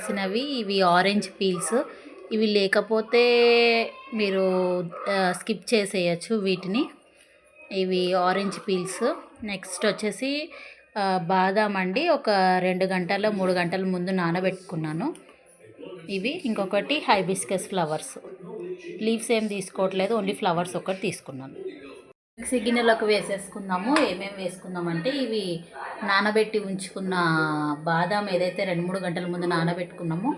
కావాల్సినవి ఇవి orange peels. ఇవి లేకపోతే మీరు స్కిప్ చేసేయచ్చు వీటిని. ఇవి ఆరెంజ్ పీల్స్. నెక్స్ట్ వచ్చేసి బాదాం అండి, ఒక 2 గంటల 3 గంటల ముందు నానబెట్టుకున్నాను. ఇవి ఇంకొకటి హైబిస్కస్ ఫ్లవర్స్. లీవ్స్ ఏం తీసుకోవట్లేదు, ఓన్లీ ఫ్లవర్స్ ఒకటి తీసుకున్నాను. మిక్సీ గిన్నెలోకి వేసేసుకుందాము. ఏమేమి వేసుకుందామంటే ఇవి నానబెట్టి ఉంచుకున్న బాదాం ఏదైతే 2-3 గంటల ముందు నానబెట్టుకున్నామో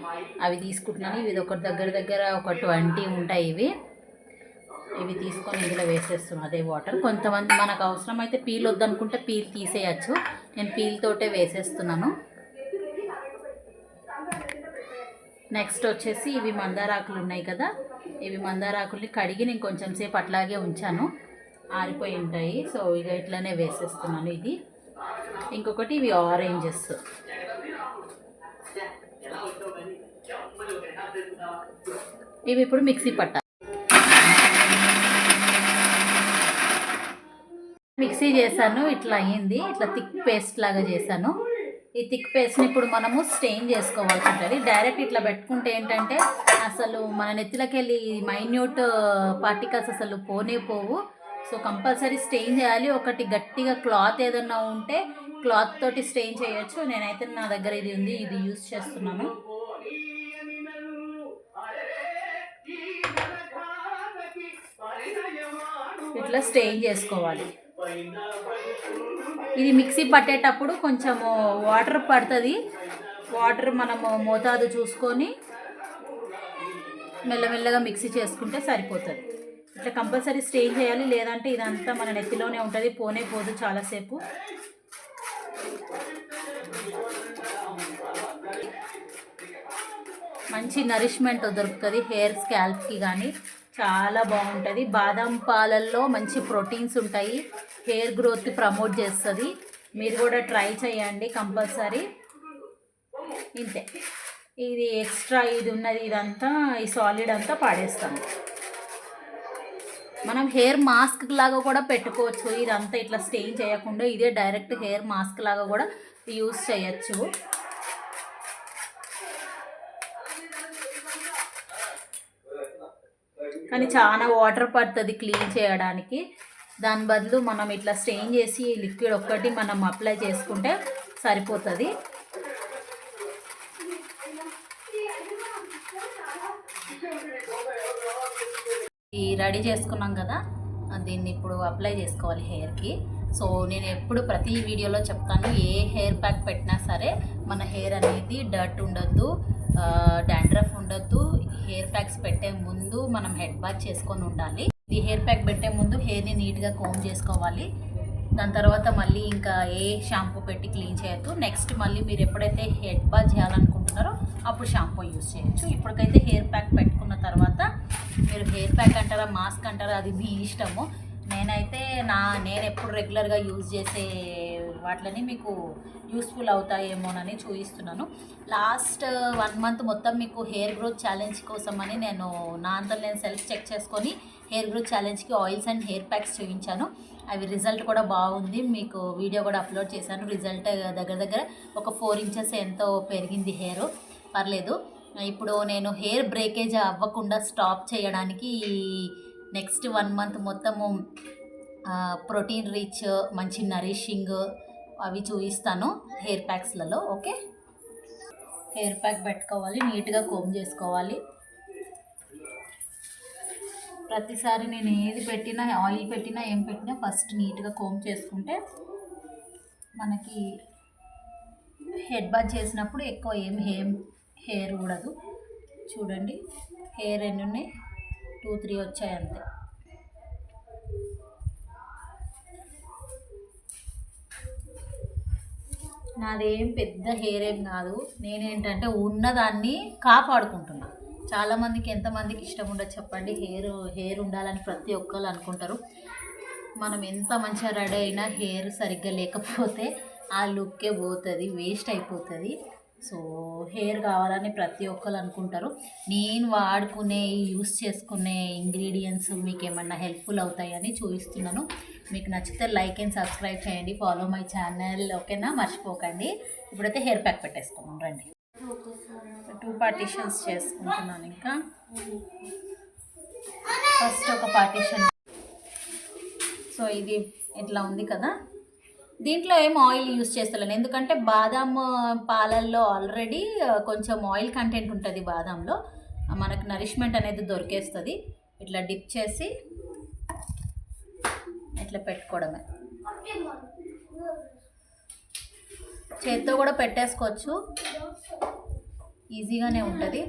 అవి తీసుకుంటున్నాను. ఇవి ఒకటి దగ్గర ఒక 20 ఉంటాయి. ఇవి తీసుకొని ఇందులో వేసేస్తున్నాను అదే వాటర్. కొంతమంది మనకు అవసరమైతే పీల్ వద్దనుకుంటే పీల్ తీసేయచ్చు. నేను పీల్ తోటే వేసేస్తున్నాను. నెక్స్ట్ వచ్చేసి ఇవి మందారాకులు ఉన్నాయి కదా, ఇవి మందారాకుల్ని కడిగి నేను కొంచెం సేపు అట్లాగే ఉంచాను, ఆరిపోయి ఉంటాయి. సో ఇక ఇట్లానే వేసేస్తున్నాను. ఇది ఇంకొకటి ఇవి ఆరెంజెస్. ఇవి ఇప్పుడు మిక్సీ పట్టాలి. మిక్సీ చేశాను, ఇట్లా అయ్యింది. ఇట్లా థిక్ పేస్ట్ లాగా చేశాను. ఈ థిక్ పేస్ట్ని ఇప్పుడు మనము స్టెయిన్ చేసుకోవాల్సి ఉంటుంది. డైరెక్ట్ ఇట్లా పెట్టుకుంటే ఏంటంటే అసలు మన నెత్తిలోకి వెళ్ళి మైన్యూట్ పార్టికల్స్ అసలు పోనే పోవు. సో కంపల్సరీ స్టెయిన్ చేయాలి. ఒకటి గట్టిగా క్లాత్ ఏదన్నా ఉంటే క్లాత్ తోటి స్టెయిన్ చేయొచ్చు. నేనైతే నా దగ్గర ఇది ఉంది, ఇది యూస్ చేస్తున్నాను. ఇట్లా స్టెయిన్ చేసుకోవాలి. ఇది మిక్సీ పట్టేటప్పుడు కొంచెము వాటర్ పడుతుంది. వాటర్ మనము మోతాదు చూసుకొని మెల్లమెల్లగా మిక్సీ చేసుకుంటే సరిపోతుంది. ఇట్లా కంపల్సరీ స్టెయిన్ చేయాలి, లేదంటే ఇదంతా మన నెత్తిలోనే ఉంటుంది, పోనే పోదు చాలాసేపు. మంచి నరిష్మెంట్ దొరుకుతుంది హెయిర్ స్కాల్ప్కి కానీ, చాలా బాగుంటుంది. బాదం పాలల్లో మంచి ప్రోటీన్స్ ఉంటాయి, హెయిర్ గ్రోత్ ప్రమోట్ చేస్తుంది. మీరు కూడా ట్రై చేయండి కంపల్సరీ. ఇంతే, ఇది ఎక్స్ట్రా ఇది ఉన్నది, ఇదంతా ఈ సాలిడ్ అంతా పాడేస్తాము. మనం హెయిర్ మాస్క్ లాగా కూడా పెట్టుకోవచ్చు. ఇదంతా ఇట్లా స్టెయిన్ చేయకుండా ఇదే డైరెక్ట్ హెయిర్ మాస్క్ లాగా కూడా యూస్ చేయొచ్చు. కానీ చాలా వాటర్ పడుతుంది క్లీన్ చేయడానికి. దాని బదులు మనం ఇట్లా స్టెయిన్ చేసి లిక్విడ్ ఒక్కటి మనం అప్లై చేసుకుంటే సరిపోతుంది. ఈ రెడీ చేసుకున్నాం కదా, దీన్ని ఇప్పుడు అప్లై చేసుకోవాలి హెయిర్కి. సో నేను ఎప్పుడు ప్రతి వీడియోలో చెప్తాను, ఏ హెయిర్ ప్యాక్ పెట్టినా సరే మన హెయిర్ అనేది డర్ట్ ఉండొద్దు, డాండ్రఫ్ ఉండొద్దు. హెయిర్ ప్యాక్స్ పెట్టే ముందు మనం హెడ్ బాత్ చేసుకొని ఉండాలి. ఈ హెయిర్ ప్యాక్ పెట్టే ముందు హెయిర్ని నీట్గా కోమ్ చేసుకోవాలి. దాని తర్వాత మళ్ళీ ఇంకా ఏ షాంపూ పెట్టి క్లీన్ చేయొద్దు. నెక్స్ట్ మళ్ళీ మీరు ఎప్పుడైతే హెడ్ బాత్ చేయాలనుకుంటున్నారో అప్పుడు షాంపూ యూస్ చేయొచ్చు. ఇప్పటికైతే హెయిర్ ప్యాక్ పెట్టుకున్న తర్వాత మీరు హెయిర్ ప్యాక్ అంటారా మాస్క్ అంటారా అది మీ ఇష్టము. నేనైతే నేను ఎప్పుడు రెగ్యులర్గా యూజ్ చేసే వాటిని మీకు యూస్ఫుల్ అవుతాయేమోనని చూపిస్తున్నాను. లాస్ట్ 1 మంత్ మొత్తం మీకు హెయిర్ గ్రోత్ ఛాలెంజ్ కోసం అని నేను నా అంతలో నేను సెల్ఫ్ చెక్ చేసుకొని హెయిర్ గ్రోత్ ఛాలెంజ్కి ఆయిల్స్ అండ్ హెయిర్ ప్యాక్స్ చూపించాను. అవి రిజల్ట్ కూడా బాగుంది. మీకు వీడియో కూడా అప్లోడ్ చేశాను. రిజల్ట్ దగ్గర ఒక 4 ఇంచెస్ ఎంతో పెరిగింది హెయిర్, పర్లేదు. ఇప్పుడు నేను హెయిర్ బ్రేకేజ్ అవ్వకుండా స్టాప్ చేయడానికి నెక్స్ట్ 1 మంత్ మొత్తము ప్రోటీన్ రిచ్ మంచి నరిషింగ్ అవి చూపిస్తాను హెయిర్ ప్యాక్స్లలో. ఓకే, హెయిర్ ప్యాక్ పెట్టుకోవాలి, నీట్గా కోమ్ చేసుకోవాలి. ప్రతిసారి నేను ఏది పెట్టినా, ఆయిల్ పెట్టినా ఏం పెట్టినా ఫస్ట్ నీట్గా కోమ్ చేసుకుంటే మనకి హెడ్ బాత్ చేసినప్పుడు ఎక్కువ ఏం హెయిర్ ఊడదు. చూడండి హెయిర్ ఎన్ని ఉన్నాయి, 2-3 వచ్చాయి అంతే. నాదేం పెద్ద హెయిర్ ఏం కాదు, నేనేంటంటే ఉన్నదాన్ని కాపాడుకుంటున్నా. చాలామందికి ఎంతమందికి ఇష్టం ఉండదు చెప్పండి, హెయిర్ ఉండాలని ప్రతి ఒక్కరు అనుకుంటారు. మనం ఎంత మంచిగా రెడీ అయినా హెయిర్ సరిగ్గా లేకపోతే ఆ లుక్కే పోతుంది, వేస్ట్ అయిపోతుంది. సో హెయిర్ కావాలని ప్రతి ఒక్కరు అనుకుంటారు. నేను వాడుకునే యూస్ చేసుకునే ఇంగ్రీడియంట్స్ మీకు ఏమన్నా హెల్ప్ఫుల్ అవుతాయని చూపిస్తున్నాను. మీకు నచ్చితే లైక్ అండ్ సబ్స్క్రైబ్ చేయండి, ఫాలో మై ఛానల్. ఓకేనా, మర్చిపోకండి. ఇప్పుడైతే హెయిర్ ప్యాక్ పెట్టేసుకున్నాం రండి. 2 పార్టీషన్స్ చేసుకుంటున్నాను. ఇంకా ఫస్ట్ ఒక పార్టీషన్. సో ఇది ఇట్లా ఉంది కదా, దీంట్లో ఏం ఆయిల్ యూస్ చేస్తలేను ఎందుకంటే బాదాం పాలల్లో ఆల్రెడీ కొంచెం ఆయిల్ కంటెంట్ ఉంటుంది. బాదంలో మనకు నరిష్మెంట్ అనేది దొరికేస్తుంది. ఇట్లా డిప్ చేసి ఇట్లా పెట్టుకోవడమే. చేత్తో కూడా పెట్టేసుకోవచ్చు, ఈజీగానే ఉంటుంది.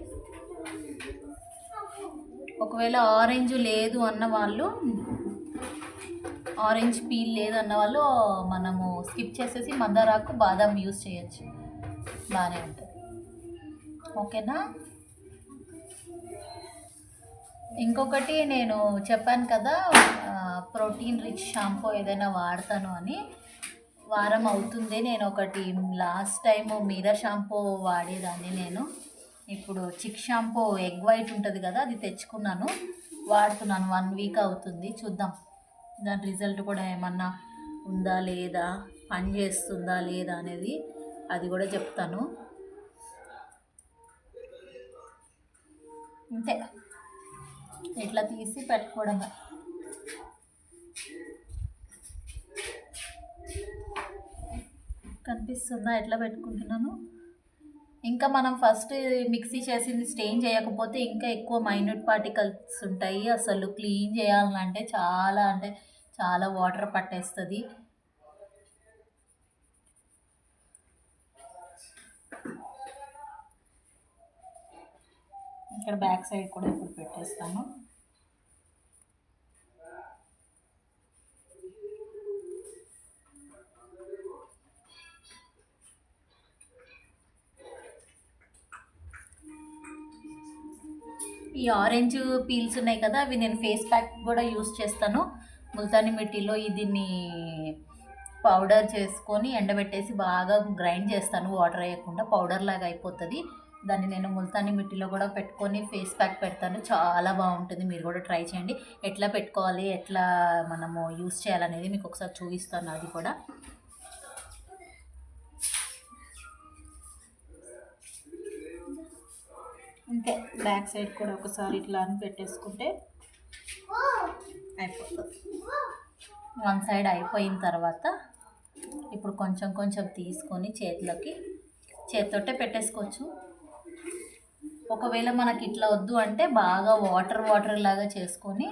ఒకవేళ ఆరెంజ్ లేదు అన్న వాళ్ళు, ఆరెంజ్ పీల్ లేదన్న వాళ్ళు మనము స్కిప్ చేసేసి మందారాకు బాదాం యూస్ చేయొచ్చు, బాగానే ఉంటుంది. ఓకేనా. ఇంకొకటి నేను చెప్పాను కదా ప్రోటీన్ రిచ్ షాంపూ ఏదైనా వాడతాను అని. వారం అవుతుంది. నేను ఒకటి లాస్ట్ టైము మీరా షాంపూ వాడేదాన్ని. నేను ఇప్పుడు చిక్ షాంపూ ఎగ్ వైట్ ఉంటుంది కదా, అది తెచ్చుకున్నాను, వాడుతున్నాను. 1 వీక్ అవుతుంది. చూద్దాం దాని రిజల్ట్ కూడా ఏమన్నా ఉందా లేదా, పని చేస్తుందా లేదా అనేది, అది కూడా చెప్తాను. అంతే, ఇట్లా తీసి పెట్టుకోవడమే. కనిపిస్తుందా ఎట్లా పెట్టుకుంటున్నాను? ఇంకా మనం ఫస్ట్ మిక్సీ చేసింది స్టెయిన్ చేయకపోతే ఇంకా ఎక్కువ మైన్యూట్ పార్టికల్స్ ఉంటాయి. అసలు క్లీన్ చేయాలంటే చాలా వాటర్ పట్టేస్తుంది. ఇక్కడ బ్యాక్ సైడ్ కూడా ఇప్పుడు పెట్టేస్తాను. ఈ ఆరెంజ్ పీల్స్ ఉన్నాయి కదా, అవి నేను ఫేస్ ప్యాక్ కూడా యూస్ చేస్తాను. ముల్తానీ మిట్టిలో దీన్ని పౌడర్ చేసుకొని ఎండబెట్టేసి బాగా గ్రైండ్ చేస్తాను, వాటర్ వేయకుండా పౌడర్ లాగా అయిపోతుంది. దాన్ని నేను ముల్తానీ మిట్టిలో కూడా పెట్టుకొని ఫేస్ ప్యాక్ పెడతాను, చాలా బాగుంటుంది. మీరు కూడా ట్రై చేయండి. ఎట్లా పెట్టుకోవాలి, ఎట్లా మనము యూస్ చేయాలనేది మీకు ఒకసారి చూపిస్తాను. అది కూడా అంతే. బ్యాక్ సైడ్ కూడా ఒకసారి ఇట్లా అని పెట్టేసుకుంటే అయిపోతుంది. 1 సైడ్ అయిపోయిన తర్వాత ఇప్పుడు కొంచెం కొంచెం తీసుకొని చేతితోటే పెట్టేసుకోవచ్చు. ఒకవేళ మనకి ఇట్లా వద్దు అంటే బాగా వాటర్ లాగా చేసుకొని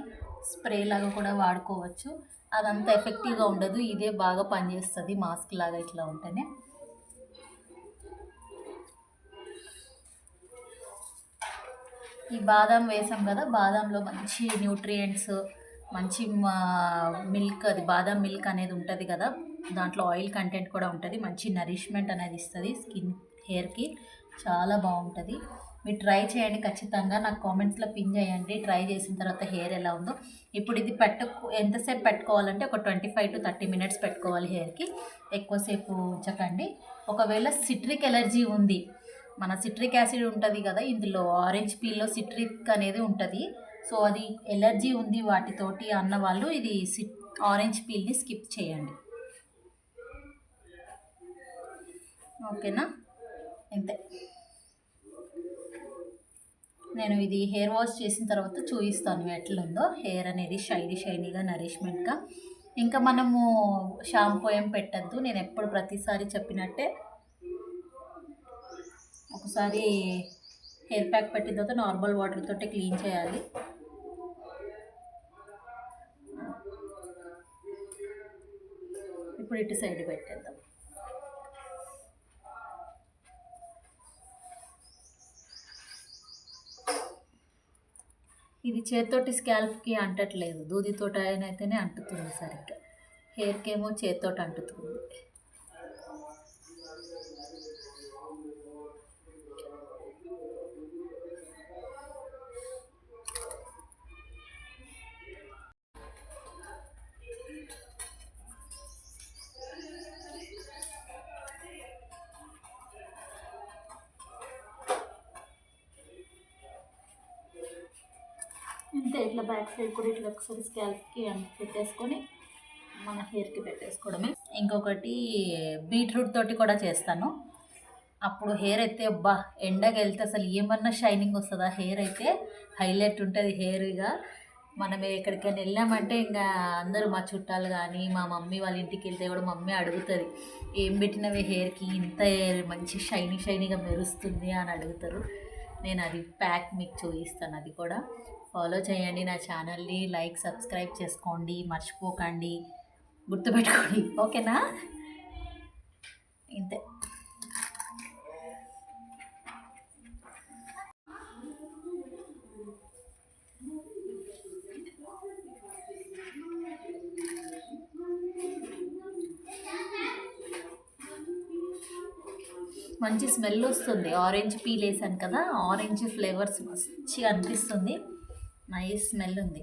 స్ప్రే లాగా కూడా వాడుకోవచ్చు. అదంతా ఎఫెక్టివ్గా ఉండదు, ఇదే బాగా పనిచేస్తుంది మాస్క్ లాగా ఇట్లా ఉంటేనే. ఈ బాదం వేసాం కదా, బాదంలో మంచి న్యూట్రియంట్స్, మంచి మిల్క్, అది బాదం మిల్క్ అనేది ఉంటుంది కదా, దాంట్లో ఆయిల్ కంటెంట్ కూడా ఉంటుంది. మంచి నరిష్మెంట్ అనేది ఇస్తుంది స్కిన్, హెయిర్కి, చాలా బాగుంటుంది. మీరు ట్రై చేయండి ఖచ్చితంగా, నాకు కామెంట్స్లో పిన్ చేయండి ట్రై చేసిన తర్వాత హెయిర్ ఎలా ఉందో. ఇప్పుడు ఇది ఎంతసేపు పెట్టుకోవాలంటే ఒక 25 to 30 minutes పెట్టుకోవాలి హెయిర్కి, ఎక్కువసేపు ఉంచకండి. ఒకవేళ సిట్రిక్ ఎలర్జీ ఉంది, మన సిట్రిక్ యాసిడ్ ఉంటుంది కదా ఇందులో, ఆరెంజ్ పీల్లో సిట్రిక్ అనేది ఉంటుంది. సో అది ఎలర్జీ ఉంది వాటితోటి అన్న వాళ్ళు ఇది ఆరెంజ్ పీల్ని స్కిప్ చేయండి. ఓకేనా. అంతే. నేను ఇది హెయిర్ వాష్ చేసిన తర్వాత చూపిస్తాను ఎట్లుందో హెయిర్ అనేది, షైనీగా నరిష్మెంట్గా. ఇంకా మనము షాంపూ ఏం పెట్టద్దు, నేను ఎప్పుడు ప్రతిసారి చెప్పినట్టే ఒకసారి హెయిర్ ప్యాక్ పెట్టిన తర్వాత నార్మల్ వాటర్ తోటి క్లీన్ చేయాలి. ఇప్పుడు ఇటు సైడ్ పెట్టేద్దాం. ఇది చేత్తోటి స్కాల్ప్కి అంటట్లేదు, దూదితోట అయితేనే అంటుతుంది సరిగ్గా, హెయిర్కి ఏమో చేత్తోటి అంటుతుంది. అంతే. ఇట్లా బ్యాక్ సైడ్ కూడా ఇట్లా ఒకసారి స్కాల్ప్కి పెట్టేసుకొని మన హెయిర్కి పెట్టేసుకోవడమే. ఇంకొకటి బీట్రూట్ తోటి కూడా చేస్తాను. అప్పుడు హెయిర్ అయితే అబ్బా ఎండకి వెళ్తే అసలు ఏమన్నా షైనింగ్ వస్తుందా, హెయిర్ అయితే హైలైట్ ఉంటుంది హెయిర్గా. మనం ఎక్కడికైనా వెళ్ళామంటే ఇంకా అందరూ మా చుట్టాలు కానీ మా మమ్మీ వాళ్ళ ఇంటికి వెళ్తే కూడా మమ్మీ అడుగుతుంది, ఏం పెట్టినవి హెయిర్కి ఇంత హెయిర్ మంచి షైనీగా మెరుస్తుంది అని అడుగుతారు. నేను అది ప్యాక్ మీకు చూపిస్తాను, అది కూడా ఫాలో చేయండి. నా ఛానల్ని లైక్ సబ్స్క్రైబ్ చేసుకోండి, మర్చిపోకండి, గుర్తుపెట్టుకోండి, ఓకేనా? ఇంతే. మంచి స్మెల్ వస్తుంది, ఆరెంజ్ పీల్ వేసాను కదా, ఆరెంజ్ ఫ్లేవర్స్ మంచిగా అనిపిస్తుంది, నైస్ స్మెల్ ఉంది.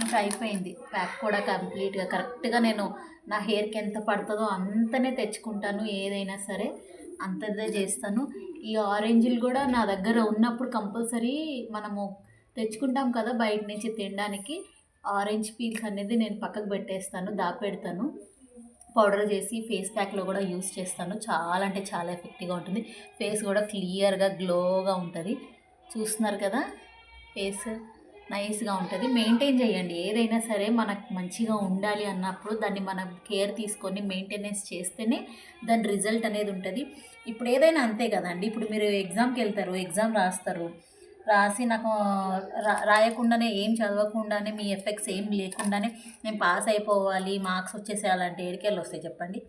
ఇంకా అయిపోయింది ప్యాక్ కూడా కంప్లీట్గా. కరెక్ట్గా నేను నా హెయిర్కి ఎంత పడుతుందో అంతనే తెచ్చుకుంటాను, ఏదైనా సరే అంతదే చేస్తాను. ఈ ఆరెంజ్లు కూడా నా దగ్గర ఉన్నప్పుడు కంపల్సరీ మనము తెచ్చుకుంటాం కదా బయట నుంచి తినడానికి, ఆరెంజ్ పీల్స్ అనేది నేను పక్కకు పెట్టేస్తాను, దాపెడతాను. పౌడర్ చేసి ఫేస్ ప్యాక్లో కూడా యూస్ చేస్తాను. చాలా అంటే చాలా ఎఫెక్టివ్గా ఉంటుంది, ఫేస్ కూడా క్లియర్గా గ్లోగా ఉంటుంది. చూస్తున్నారు కదా, ఫేస్ నైస్గా ఉంటుంది. మెయింటైన్ చేయండి, ఏదైనా సరే మనకు మంచిగా ఉండాలి అన్నప్పుడు దాన్ని మనం కేర్ తీసుకొని మెయింటెనెన్స్ చేస్తేనే దాని రిజల్ట్ అనేది ఉంటుంది. ఇప్పుడు ఏదైనా అంతే కదండి, ఇప్పుడు మీరు ఎగ్జామ్కి వెళ్తారు, ఎగ్జామ్ రాస్తారు, రాసి నాకు రాయకుండానే ఏం చదవకుండానే మీ ఎఫెక్ట్స్ ఏం లేకుండానే నేను పాస్ అయిపోవాలి, మార్క్స్ వచ్చేసేయాలంటే ఏడికెళ్ళి వస్తాయి చెప్పండి.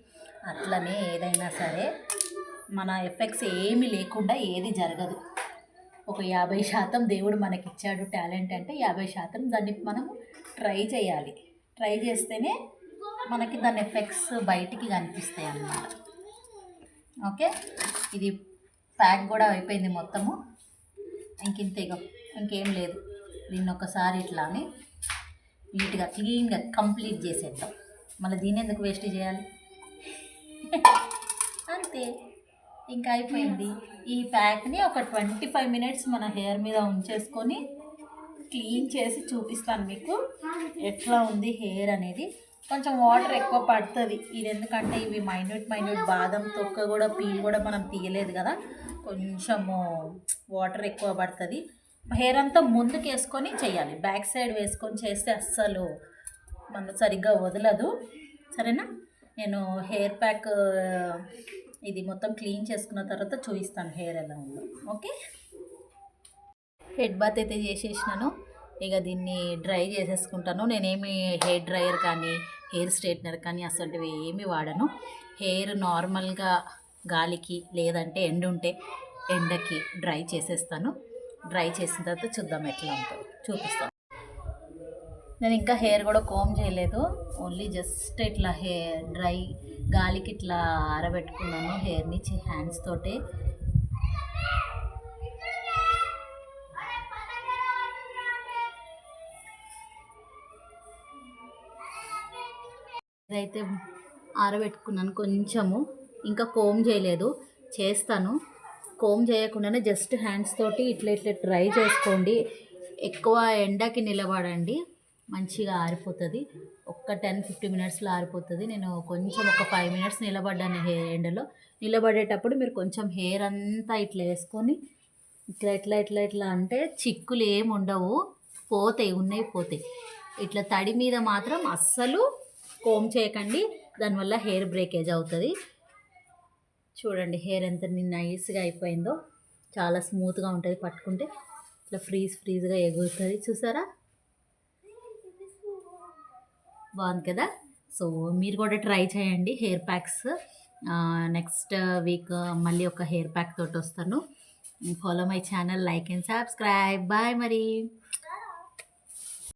అట్లనే ఏదైనా సరే మన ఎఫెక్ట్స్ ఏమీ లేకుండా ఏది జరగదు. ఒక 50% దేవుడు మనకి ఇచ్చాడు టాలెంట్ అంటే 50% దాన్ని మనం ట్రై చేయాలి. ట్రై చేస్తేనే మనకి దాని ఎఫెక్ట్స్ బయటికి కనిపిస్తాయి అన్నమాట. ఓకే, ఇది ప్యాక్ కూడా అయిపోయింది మొత్తము. ఇంకింతేగా, ఇంకేం లేదు. దీన్ని ఒకసారి ఇట్లానే నీట్గా క్లీన్గా కంప్లీట్ చేసేద్దాం. మళ్ళీ దీన్ని ఎందుకు వేస్ట్ చేయాలి, అంతే. ఇంకా అయిపోయింది. ఈ ప్యాక్ని ఒక 25 మినిట్స్ మన హెయిర్ మీద ఉంచేసుకొని క్లీన్ చేసి చూపిస్తాను మీకు ఎట్లా ఉంది హెయిర్ అనేది. కొంచెం వాటర్ ఎక్కువ పడుతుంది ఇది, ఎందుకంటే ఇవి మైన్యూట్ బాదం తొక్క కూడా పీల్ కూడా మనం తీయలేదు కదా, కొంచెము వాటర్ ఎక్కువ పడుతుంది. హెయిర్ అంతా ముందుకు వేసుకొని చేయాలి, బ్యాక్ సైడ్ వేసుకొని చేస్తే అస్సలు మనం సరిగ్గా వదలదు, సరేనా? నేను హెయిర్ ప్యాక్ ఇది మొత్తం క్లీన్ చేసుకున్న తర్వాత చూపిస్తాను హెయిర్ ఎలా ఉందో. ఓకే, హెడ్ బాత్ అయితే చేసేసినాను. ఇక దీన్ని డ్రై చేసేసుకుంటాను. నేనేమి హెయిర్ డ్రైయర్ కానీ హెయిర్ స్ట్రైట్నర్ కానీ అసలు ఏమి వాడను. హెయిర్ నార్మల్గా గాలికి లేదంటే ఎండ ఉంటే ఎండకి డ్రై చేసేస్తాను. డ్రై చేసిన తర్వాత చూద్దాం ఎట్లా ఉంటుందో చూపిస్తాను. నేను ఇంకా హెయిర్ కూడా కోమ్ చేయలేదు, ఓన్లీ జస్ట్ ఇట్లా హెయిర్ డ్రై గాలికి ఇట్లా ఆరబెట్టుకున్నాను హెయిర్ని హ్యాండ్స్ తోటే. ఇదైతే ఆరబెట్టుకున్నాను కొంచెము, ఇంకా కోమ్ చేయలేదు, చేస్తాను. కోమ్ చేయకుండానే జస్ట్ హ్యాండ్స్ తోటి ఇట్లా ఇట్లా డ్రై చేసుకోండి. ఎక్కువ ఎండకి నిలబడండి, మంచిగా ఆరిపోతుంది. ఒక్క 10-15 మినిట్స్లో ఆరిపోతుంది. నేను కొంచెం ఒక 5 మినిట్స్ నిలబడ్డాను ఎండలో. నిలబడేటప్పుడు మీరు కొంచెం హెయిర్ అంతా ఇట్లా వేసుకొని ఇట్లా ఇట్లా ఇట్లా ఇట్లా అంటే చిక్కులు ఏమి ఉండవు, పోతాయి, ఉన్నాయి పోతాయి. ఇట్లా తడి మీద మాత్రం అస్సలు కోమ్ చేయకండి, దానివల్ల హెయిర్ బ్రేకేజ్ అవుతుంది. చూడండి హెయిర్ ఎంత నైస్గా అయిపోయిందో, చాలా స్మూత్గా ఉంటుంది, పట్టుకుంటే ఇట్లా ఫ్రీజ్గా ఎగురుతుంది. చూసారా, బాగుంది కదా? సో మీరు కూడా ట్రై చేయండి హెయిర్ ప్యాక్స్. నెక్స్ట్ వీక్ మళ్ళీ ఒక హెయిర్ ప్యాక్ తోటి వస్తాను. Follow my channel, like and subscribe. Bye మరి.